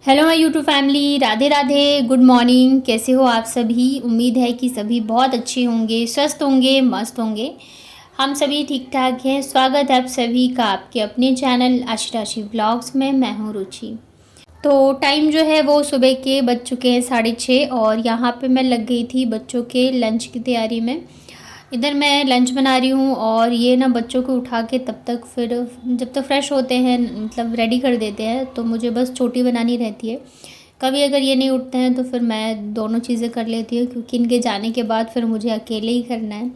Hello my YouTube family, Radhe Radhe, good morning. कैसे हो आप सभी? उम्मीद है कि सभी बहुत अच्छे होंगे, स्वस्थ होंगे, मस्त होंगे। हम सभी ठीक ठाक हैं। स्वागत है आप सभी का आपके अपने चैनल आशी राशि ब्लॉग्स में। मैं हूँ रुचि। तो टाइम जो है वो सुबह के बज चुके हैं 6:30 और यहाँ पे मैं लग गई थी बच्चों के लंच की तैयारी में। इधर मैं लंच बना रही हूँ और ये ना बच्चों को उठा के तब तक फिर जब तक फ्रेश होते हैं मतलब रेडी कर देते हैं तो मुझे बस छोटी बनानी रहती है। कभी अगर ये नहीं उठते हैं तो फिर मैं दोनों चीज़ें कर लेती हूँ, क्योंकि इनके जाने के बाद फिर मुझे अकेले ही करना है।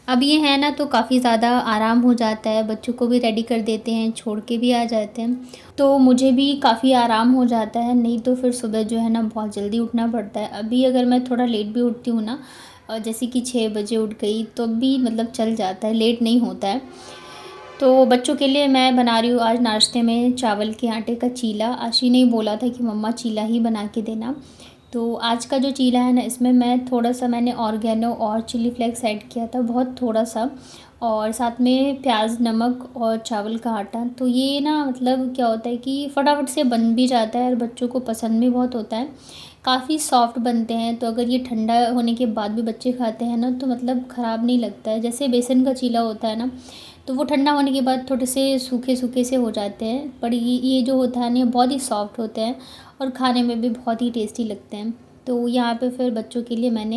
अब ये है ना तो काफ़ी ज़्यादा आराम हो जाता है, बच्चों को भी रेडी कर देते हैं, छोड़ के भी आ जाते हैं, तो मुझे भी काफ़ी आराम हो जाता है। नहीं तो फिर सुबह जो है ना बहुत जल्दी उठना पड़ता है। अभी अगर मैं थोड़ा लेट भी उठती हूँ ना, जैसे कि 6 बजे उठ गई तो भी मतलब चल जाता है, लेट नहीं होता है। तो बच्चों के लिए मैं बना रही हूँ आज नाश्ते में चावल के आटे का चीला। आशी ने ही बोला था कि मम्मा चीला ही बना के देना। तो आज का जो चीला है ना, इसमें मैं थोड़ा सा मैंने ऑर्गेनो और चिली फ्लेक्स ऐड किया था, बहुत थोड़ा सा, और साथ में प्याज, नमक और चावल का आटा। तो ये ना मतलब क्या होता है कि फटाफट से बन भी जाता है और बच्चों को पसंद भी बहुत होता है। काफ़ी सॉफ्ट बनते हैं, तो अगर ये ठंडा होने के बाद भी बच्चे खाते हैं ना तो मतलब ख़राब नहीं लगता है। जैसे बेसन का चीला होता है ना, तो वो ठंडा होने के बाद थोड़े से सूखे सूखे से हो जाते हैं, पर ये जो होता है ना, ये बहुत ही सॉफ्ट होते हैं और खाने में भी बहुत ही टेस्टी लगते हैं। तो यहाँ पे फिर बच्चों के लिए मैंने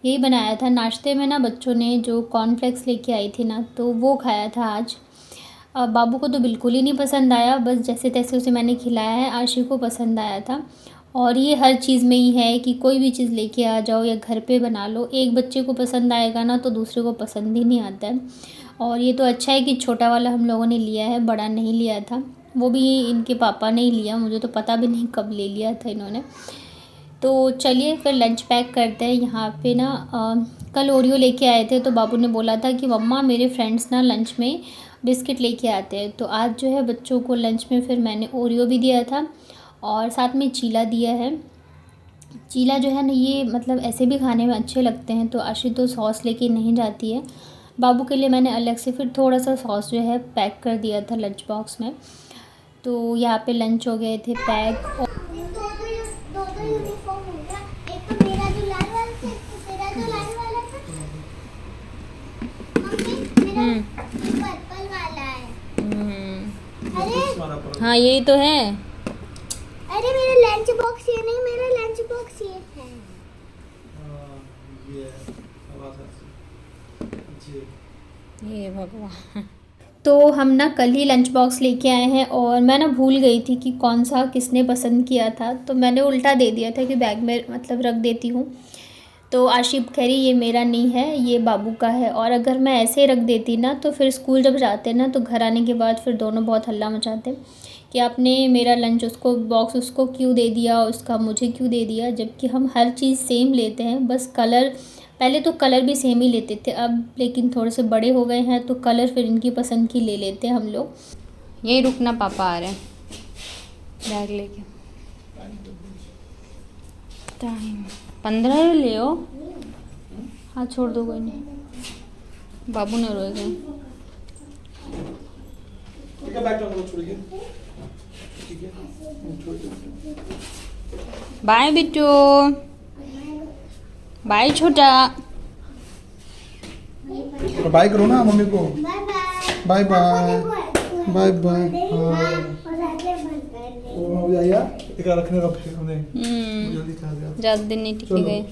यही बनाया था। नाश्ते में ना बच्चों ने जो कॉर्नफ्लेक्स लेके आई थी ना, तो वो खाया था आज। बाबू को तो बिल्कुल ही नहीं पसंद आया, बस जैसे तैसे उसे मैंने खिलाया है। आशी को पसंद आया था। और ये हर चीज़ में ही है कि कोई भी चीज़ लेके आ जाओ या घर पे बना लो, एक बच्चे को पसंद आएगा ना तो दूसरे को पसंद ही नहीं आता है। और ये तो अच्छा है कि छोटा वाला हम लोगों ने लिया है, बड़ा नहीं लिया था। वो भी इनके पापा ने ही लिया, मुझे तो पता भी नहीं कब ले लिया था इन्होंने। तो चलिए फिर लंच पैक करते हैं। यहाँ पे ना कल ओरियो लेके आए थे, तो बाबू ने बोला था कि मम्मा मेरे फ्रेंड्स ना लंच में बिस्किट लेके आते हैं। तो आज जो है बच्चों को लंच में फिर मैंने ओरियो भी दिया था और साथ में चीला दिया है। चीला जो है ना, ये मतलब ऐसे भी खाने में अच्छे लगते हैं। तो आशी तो सॉस लेके नहीं जाती है। बाबू के लिए मैंने अलग से फिर थोड़ा सा सॉस जो है पैक कर दिया था लंच बॉक्स में। तो यहाँ पे लंच हो गए थे पैक। दो यूनिफॉर्म हो गया। एक तो मेरा जो लाल वाला था, एक तो तेरा जो लाल वाला था। मम्मी मेरा पर्पल वाला है। अरे हाँ यही तो है। अरे मेरा लंच बॉक्स ये नहीं, मेरा लंच बॉक्स ये है। ये भगवान। तो हम ना कल ही लंच बॉक्स लेके आए हैं और मैं ना भूल गई थी कि कौन सा किसने पसंद किया था, तो मैंने उल्टा दे दिया था कि बैग में मतलब रख देती हूँ। तो आशिफ कह रही ये मेरा नहीं है, ये बाबू का है। और अगर मैं ऐसे रख देती ना तो फिर स्कूल जब जाते ना तो घर आने के बाद फिर दोनों बहुत हल्ला मचाते कि आपने मेरा लंच उसको बॉक्स उसको क्यों दे दिया, उसका मुझे क्यों दे दिया, जबकि हम हर चीज़ सेम लेते हैं। बस कलर, पहले तो कलर भी सेम ही लेते थे, अब लेकिन थोड़े से बड़े हो गए हैं तो कलर फिर इनकी पसंद की ले लेते हैं हम लोग। यही रुकना, पापा आ रहे हैं बैग लेके। टाइम 15 ले हो। हाँ छोड़ दो, कोई नहीं, बाबू ने रोएगा। बाय बिट्टू, बाय छोटा। बाय करो ना मम्मी को। Bye bye bye bye bye bye. Iqra रखने का फिर उन्हें जल्दी खा गया। ज़्यादा दिन नहीं टिके गए।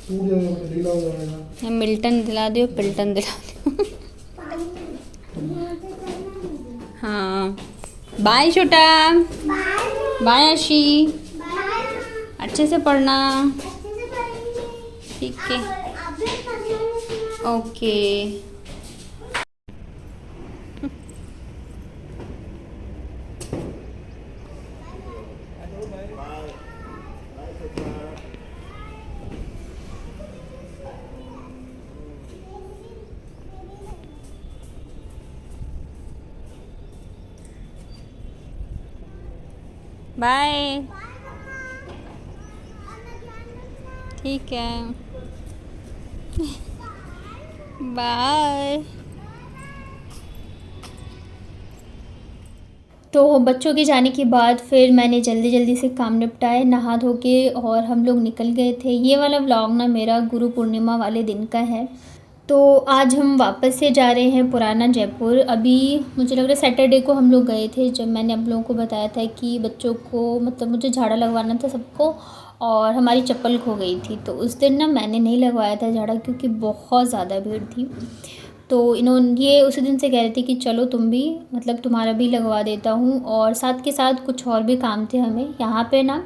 ढीला हो जाएगा। मिल्टन दिला दियो, पिल्टन दिला दियो। हाँ बाय छोटा, बाय आशी, अच्छे से पढ़ना। ठीक है, ओके। बाय। ठीक है, बाय। तो बच्चों के जाने के बाद फिर मैंने जल्दी जल्दी से काम निपटाए, नहा धो के, और हम लोग निकल गए थे। ये वाला व्लॉग ना मेरा गुरु पूर्णिमा वाले दिन का है। तो आज हम वापस से जा रहे हैं पुराना जयपुर। अभी मुझे लग रहा है सैटरडे को हम लोग गए थे, जब मैंने आप लोगों को बताया था कि बच्चों को मतलब मुझे झाड़ा लगवाना था सबको, और हमारी चप्पल खो गई थी। तो उस दिन ना मैंने नहीं लगवाया था झाड़ा, क्योंकि बहुत ज़्यादा भीड़ थी। तो ये उसी दिन से कह रहे थे कि चलो तुम भी, मतलब तुम्हारा भी लगवा देता हूँ। और साथ के साथ कुछ और भी काम थे हमें यहाँ पे ना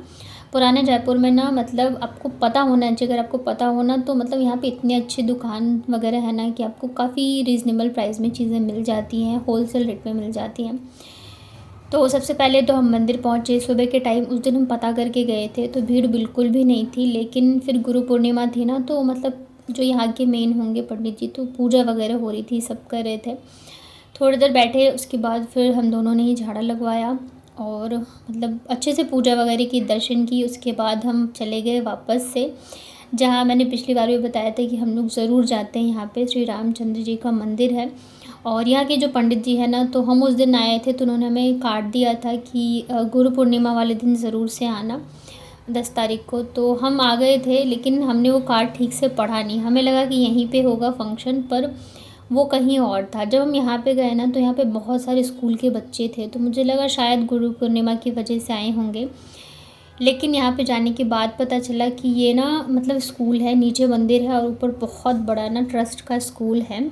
पुराने जयपुर में ना, मतलब आपको पता होना चाहिए। अगर आपको पता हो ना तो मतलब यहाँ पे इतनी अच्छी दुकान वगैरह है ना कि आपको काफ़ी रीज़नेबल प्राइस में चीज़ें मिल जाती हैं, होलसेल रेट में मिल जाती हैं। तो सबसे पहले तो हम मंदिर पहुँचे सुबह के टाइम। उस दिन हम पता करके गए थे तो भीड़ बिल्कुल भी नहीं थी, लेकिन फिर गुरु पूर्णिमा थी ना, तो मतलब जो यहाँ के मेन होंगे पंडित जी, तो पूजा वगैरह हो रही थी, सब कर रहे थे। थोड़ी देर बैठे, उसके बाद फिर हम दोनों ने ही झाड़ा लगवाया और मतलब अच्छे से पूजा वगैरह की, दर्शन की। उसके बाद हम चले गए वापस से, जहाँ मैंने पिछली बार भी बताया था कि हम लोग ज़रूर जाते हैं। यहाँ पे श्री रामचंद्र जी का मंदिर है, और यहाँ के जो पंडित जी हैं ना, तो हम उस दिन आए थे तो उन्होंने हमें कार्ड दिया था कि गुरु पूर्णिमा वाले दिन ज़रूर से आना 10 तारीख को। तो हम आ गए थे, लेकिन हमने वो कार्ड ठीक से पढ़ा नहीं। हमें लगा कि यहीं पे होगा फंक्शन, पर वो कहीं और था। जब हम यहाँ पे गए ना तो यहाँ पे बहुत सारे स्कूल के बच्चे थे, तो मुझे लगा शायद गुरु पूर्णिमा की वजह से आए होंगे। लेकिन यहाँ पे जाने के बाद पता चला कि ये ना मतलब स्कूल है, नीचे मंदिर है और ऊपर बहुत बड़ा ना ट्रस्ट का स्कूल है।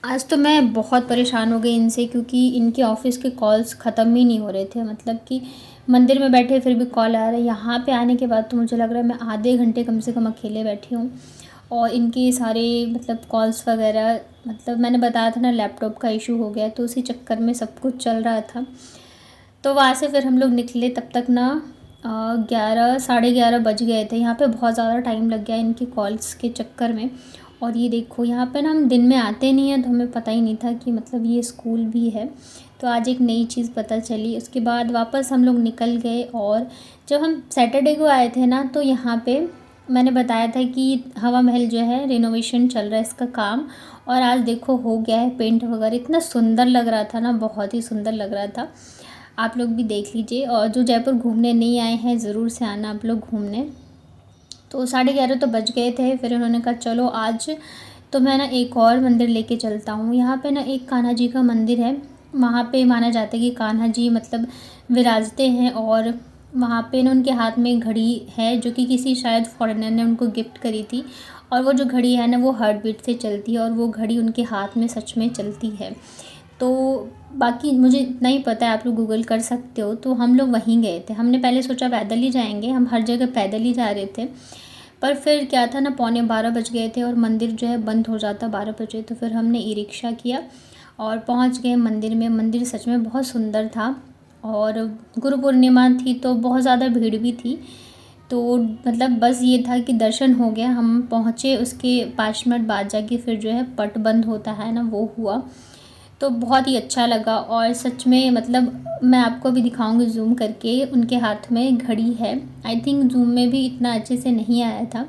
आज तो मैं बहुत परेशान हो गई इनसे, क्योंकि इनके ऑफिस के कॉल्स ख़त्म ही नहीं हो रहे थे। मतलब कि मंदिर में बैठे फिर भी कॉल आ रहे हैं। यहाँ पे आने के बाद तो मुझे लग रहा है मैं आधे घंटे कम से कम अकेले बैठी हूँ, और इनके सारे मतलब कॉल्स वगैरह, मतलब मैंने बताया था ना लैपटॉप का इशू हो गया, तो उसी चक्कर में सब कुछ चल रहा था। तो वहाँ से फिर हम लोग निकले, तब तक ना 11 साढ़े 11 बज गए थे। यहाँ पे बहुत ज़्यादा टाइम लग गया इनके कॉल्स के चक्कर में। और ये देखो यहाँ पे ना हम दिन में आते नहीं हैं, तो हमें पता ही नहीं था कि मतलब ये स्कूल भी है। तो आज एक नई चीज़ पता चली। उसके बाद वापस हम लोग निकल गए, और जब हम सैटरडे को आए थे ना, तो यहाँ पे मैंने बताया था कि हवा महल जो है रिनोवेशन चल रहा है इसका काम, और आज देखो हो गया है पेंट वगैरह। इतना सुंदर लग रहा था ना, बहुत ही सुंदर लग रहा था। आप लोग भी देख लीजिए, और जो जयपुर घूमने नहीं आए हैं ज़रूर से आना आप लोग घूमने। तो 11:30 तो बज गए थे। फिर उन्होंने कहा चलो आज तो मैं ना एक और मंदिर लेके चलता हूँ। यहाँ पे ना एक कान्हा जी का मंदिर है। वहाँ पे माना जाता है कि कान्हा जी मतलब विराजते हैं, और वहाँ पे ना उनके हाथ में घड़ी है, जो कि किसी शायद फॉरेनर ने उनको गिफ्ट करी थी। और वो जो घड़ी है ना, वो हार्ट बीट से चलती है, और वो घड़ी उनके हाथ में सच में चलती है। तो बाकी मुझे इतना ही पता है, आप लोग गूगल कर सकते हो। तो हम लोग वहीं गए थे। हमने पहले सोचा पैदल ही जाएंगे, हम हर जगह पैदल ही जा रहे थे, पर फिर क्या था ना, 11:45 बज गए थे और मंदिर जो है बंद हो जाता 12 बजे। तो फिर हमने ई रिक्शा किया और पहुंच गए मंदिर में। मंदिर सच में बहुत सुंदर था, और गुरु पूर्णिमा थी तो बहुत ज़्यादा भीड़ भी थी। तो मतलब बस ये था कि दर्शन हो गया, हम पहुँचे। उसके 5 मिनट बाद जाके फिर जो है पट बंद होता है ना, वो हुआ। तो बहुत ही अच्छा लगा, और सच में मतलब मैं आपको भी दिखाऊंगी ज़ूम करके। उनके हाथ में घड़ी है। आई थिंक ज़ूम में भी इतना अच्छे से नहीं आया था।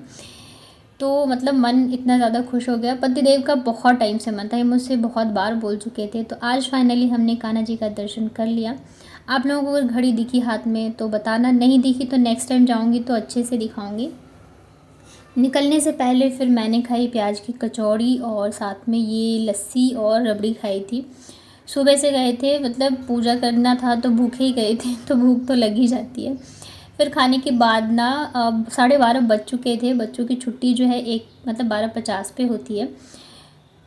तो मतलब मन इतना ज़्यादा खुश हो गया। पतिदेव का बहुत टाइम से मन था, ये मुझसे बहुत बार बोल चुके थे। तो आज फाइनली हमने कान्हा जी का दर्शन कर लिया। आप लोगों को अगर घड़ी दिखी हाथ में तो बताना, नहीं दिखी तो नेक्स्ट टाइम जाऊँगी तो अच्छे से दिखाऊँगी। निकलने से पहले फिर मैंने खाई प्याज की कचौड़ी, और साथ में ये लस्सी और रबड़ी खाई थी। सुबह से गए थे, मतलब पूजा करना था तो भूखे ही गए थे, तो भूख तो लग ही जाती है। फिर खाने के बाद ना 12:30 बज चुके थे। बच्चों की छुट्टी जो है एक मतलब 12:50 पे होती है।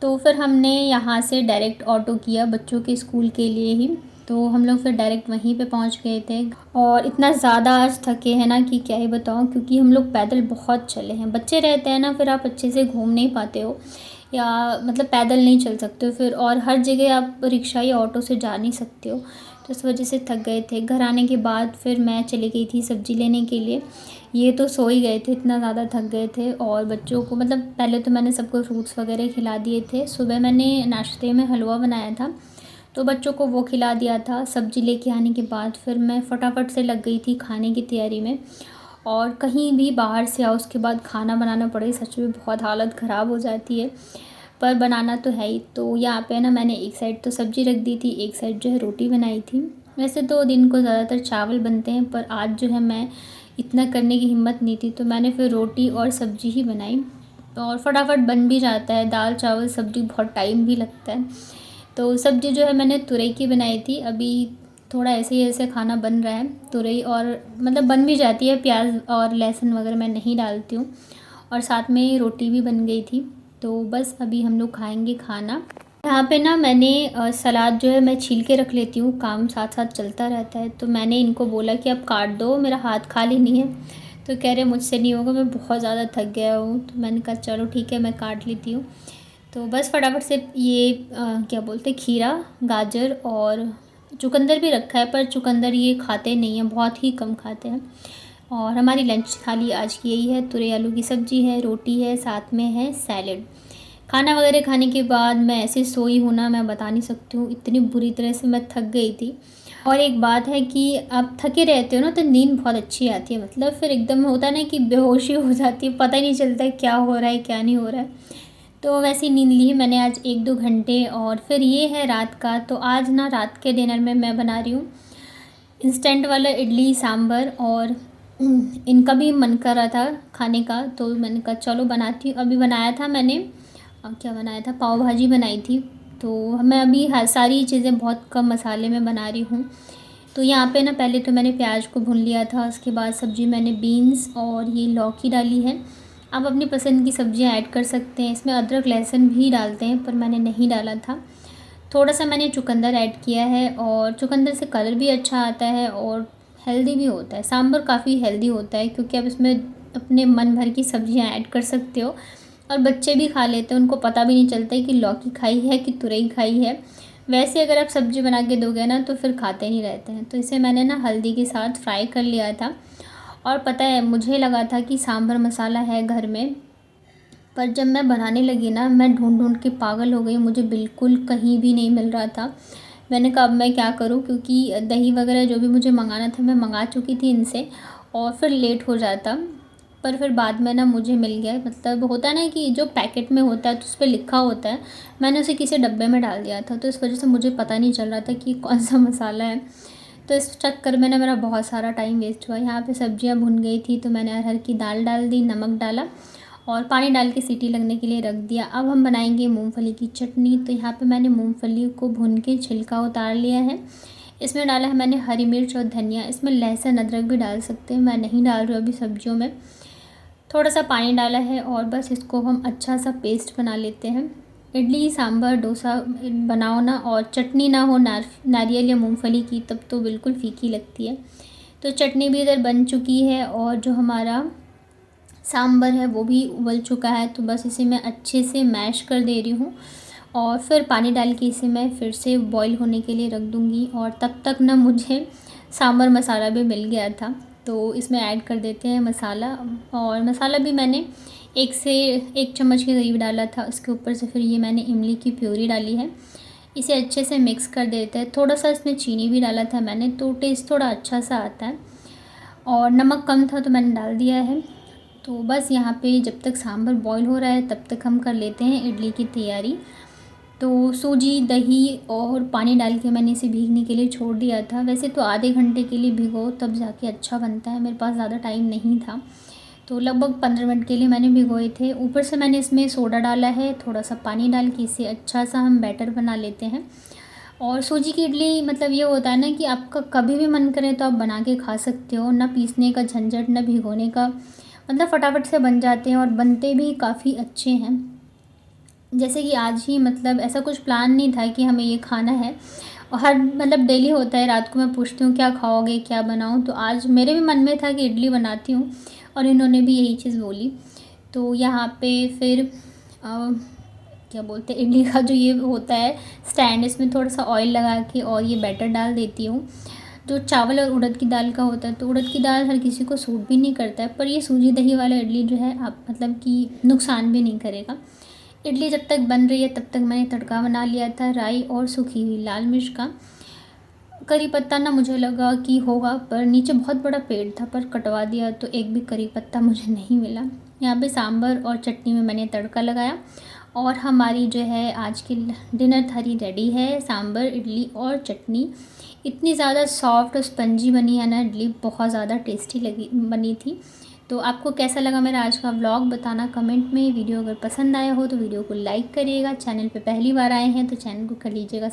तो फिर हमने यहाँ से डायरेक्ट ऑटो किया बच्चों के स्कूल के लिए ही। तो हम लोग फिर डायरेक्ट वहीं पे पहुँच गए थे, और इतना ज़्यादा आज थके हैं ना कि क्या ही बताऊँ, क्योंकि हम लोग पैदल बहुत चले हैं। बच्चे रहते हैं ना, फिर आप अच्छे से घूम नहीं पाते हो, या मतलब पैदल नहीं चल सकते हो फिर, और हर जगह आप रिक्शा या ऑटो से जा नहीं सकते हो। तो इस वजह से थक गए थे। घर आने के बाद फिर मैं चली गई थी सब्ज़ी लेने के लिए। ये तो सो ही गए थे, इतना ज़्यादा थक गए थे। और बच्चों को मतलब पहले तो मैंने सबको फ्रूट्स वगैरह खिला दिए थे। सुबह मैंने नाश्ते में हलवा बनाया था, तो बच्चों को वो खिला दिया था। सब्ज़ी लेके आने के बाद फिर मैं फटाफट से लग गई थी खाने की तैयारी में। और कहीं भी बाहर से आओ उसके बाद खाना बनाना पड़े, सच में बहुत हालत ख़राब हो जाती है। पर बनाना तो है ही। तो यहाँ पे ना मैंने एक साइड तो सब्ज़ी रख दी थी, एक साइड जो है रोटी बनाई थी। वैसे तो दिन को ज़्यादातर चावल बनते हैं, पर आज जो है मैं इतना करने की हिम्मत नहीं थी, तो मैंने फिर रोटी और सब्ज़ी ही बनाई और फटाफट बन भी जाता है। दाल चावल सब्ज़ी बहुत टाइम भी लगता है। तो सब्ज़ी जो है मैंने तुरई की बनाई थी। अभी थोड़ा ऐसे खाना बन रहा है तुरई, और मतलब बन भी जाती है, प्याज और लहसुन वगैरह मैं नहीं डालती हूँ। और साथ में रोटी भी बन गई थी। तो बस अभी हम लोग खाएंगे खाना। यहाँ पे ना मैंने सलाद जो है मैं छील के रख लेती हूँ, काम साथ साथ चलता रहता है। तो मैंने इनको बोला कि अब काट दो, मेरा हाथ खाली नहीं है। तो कह रहे मुझसे नहीं होगा, मैं बहुत ज़्यादा थक गया हूँ। तो मैंने कहा चलो ठीक है, मैं काट लेती हूँ। तो बस फटाफट से ये क्या बोलते, खीरा, गाजर और चुकंदर भी रखा है, पर चुकंदर ये खाते नहीं हैं, बहुत ही कम खाते हैं। और हमारी लंच थाली आज की यही है, तुरई आलू की सब्ज़ी है, रोटी है, साथ में है सैलेड। खाना वगैरह खाने के बाद मैं ऐसे सोई हूँ ना, मैं बता नहीं सकती हूँ, इतनी बुरी तरह से मैं थक गई थी। और एक बात है कि आप थके रहते हो ना तो नींद बहुत अच्छी आती है, मतलब फिर एकदम होता है ना कि बेहोशी हो जाती है, पता ही नहीं चलता है क्या हो रहा है क्या नहीं हो रहा है। तो वैसे नींद ली है मैंने आज 1-2 घंटे। और फिर ये है रात का। तो आज ना रात के डिनर में मैं बना रही हूँ इंस्टेंट वाला इडली सांभर, और इनका भी मन कर रहा था खाने का, तो मैंने कहा चलो बनाती हूँ। अभी बनाया था मैंने क्या बनाया था, पाव भाजी बनाई थी। तो मैं अभी सारी चीज़ें बहुत कम मसाले में बना रही हूँ। तो यहाँ पे ना पहले तो मैंने प्याज को भून लिया था, उसके बाद सब्ज़ी मैंने बीन्स और ये लौकी डाली है। आप अपनी पसंद की सब्ज़ियाँ ऐड कर सकते हैं, इसमें अदरक लहसुन भी डालते हैं, पर मैंने नहीं डाला था। थोड़ा सा मैंने चुकंदर ऐड किया है, और चुकंदर से कलर भी अच्छा आता है और हेल्दी भी होता है। सांभर काफ़ी हेल्दी होता है, क्योंकि आप इसमें अपने मन भर की सब्ज़ियाँ ऐड कर सकते हो, और बच्चे भी खा लेते हैं, उनको पता भी नहीं चलता है कि लौकी खाई है कि तुरई खाई है। वैसे अगर आप सब्ज़ी बना के दोगे ना तो फिर खाते नहीं रहते हैं। तो इसे मैंने ना हल्दी के साथ फ्राई कर लिया था। और पता है, मुझे लगा था कि सांभर मसाला है घर में, पर जब मैं बनाने लगी ना, मैं ढूंढ के पागल हो गई, मुझे बिल्कुल कहीं भी नहीं मिल रहा था। मैंने कहा अब मैं क्या करूं, क्योंकि दही वगैरह जो भी मुझे मंगाना था मैं मंगा चुकी थी इनसे, और फिर लेट हो जाता। पर फिर बाद में ना मुझे मिल गया। मतलब होता है ना कि जो पैकेट में होता है तो उस पर लिखा होता है, मैंने उसे किसी डब्बे में डाल दिया था, तो इस वजह से मुझे पता नहीं चल रहा था कि कौन सा मसाला है। तो इस चक्कर में ना मेरा बहुत सारा टाइम वेस्ट हुआ। यहाँ पे सब्जियाँ भुन गई थी, तो मैंने अरहर की दाल डाल दी, नमक डाला और पानी डाल के सीटी लगने के लिए रख दिया। अब हम बनाएंगे मूंगफली की चटनी। तो यहाँ पे मैंने मूंगफली को भून के छिलका उतार लिया है। इसमें डाला है मैंने हरी मिर्च और धनिया। इसमें लहसुन अदरक भी डाल सकते हैं, मैं नहीं डाल रही हूँ अभी सब्जियों में। थोड़ा सा पानी डाला है और बस इसको हम अच्छा सा पेस्ट बना लेते हैं। इडली सांभर डोसा बनाओ ना और चटनी ना हो नारियल या मूंगफली की, तब तो बिल्कुल फीकी लगती है। तो चटनी भी इधर बन चुकी है, और जो हमारा सांभर है वो भी उबल चुका है। तो बस इसे मैं अच्छे से मैश कर दे रही हूँ, और फिर पानी डाल के इसे मैं फिर से बॉईल होने के लिए रख दूँगी। और तब तक ना मुझे सांभर मसाला भी मिल गया था, तो इसमें ऐड कर देते हैं मसाला। और मसाला भी मैंने 1 से 1 चम्मच के करीब डाला था। उसके ऊपर से फिर ये मैंने इमली की प्यूरी डाली है। इसे अच्छे से मिक्स कर देते हैं। थोड़ा सा इसमें चीनी भी डाला था मैंने, तो टेस्ट थोड़ा अच्छा सा आता है। और नमक कम था तो मैंने डाल दिया है। तो बस यहाँ पे जब तक सांभर बॉईल हो रहा है तब तक हम कर लेते हैं इडली की तैयारी। तो सूजी, दही और पानी डाल के मैंने इसे भीगने के लिए छोड़ दिया था। वैसे तो आधे घंटे के लिए भिगो तब जाके अच्छा बनता है, मेरे पास ज़्यादा टाइम नहीं था, तो लगभग 15 मिनट के लिए मैंने भिगोए थे। ऊपर से मैंने इसमें सोडा डाला है, थोड़ा सा पानी डाल के इसे अच्छा सा हम बैटर बना लेते हैं। और सूजी की इडली मतलब ये होता है ना कि आपका कभी भी मन करे तो आप बना के खा सकते हो, ना पीसने का झंझट ना भिगोने का, मतलब फटाफट से बन जाते हैं और बनते भी काफ़ी अच्छे हैं। जैसे कि आज ही मतलब ऐसा कुछ प्लान नहीं था कि हमें ये खाना है, और हर मतलब डेली होता है, रात को मैं पूछती हूँ क्या खाओगे क्या बनाऊँ, तो आज मेरे भी मन में था कि इडली बनाती हूँ, और इन्होंने भी यही चीज़ बोली। तो यहाँ पे फिर क्या बोलते हैं, इडली का जो ये होता है स्टैंड, इसमें थोड़ा सा ऑयल लगा के और ये बैटर डाल देती हूँ। जो चावल और उड़द की दाल का होता है, तो उड़द की दाल हर किसी को सूट भी नहीं करता है, पर ये सूजी दही वाला इडली जो है आप मतलब कि नुकसान भी नहीं करेगा। इडली जब तक बन रही है तब तक मैंने तड़का बना लिया था राई और सूखी हुई लाल मिर्च का। करी पत्ता ना मुझे लगा कि होगा, पर नीचे बहुत बड़ा पेड़ था पर कटवा दिया, तो एक भी करी पत्ता मुझे नहीं मिला। यहाँ पे सांभर और चटनी में मैंने तड़का लगाया, और हमारी जो है आज की डिनर थाली रेडी है। सांभर, इडली और चटनी इतनी ज़्यादा सॉफ्ट और स्पंजी बनी है ना, इडली बहुत ज़्यादा टेस्टी लगी बनी थी। तो आपको कैसा लगा मेरा आज का व्लॉग बताना कमेंट में। वीडियो अगर पसंद आया हो तो वीडियो को लाइक करिएगा। चैनल पे पहली बार आए हैं तो चैनल को कर लीजिएगा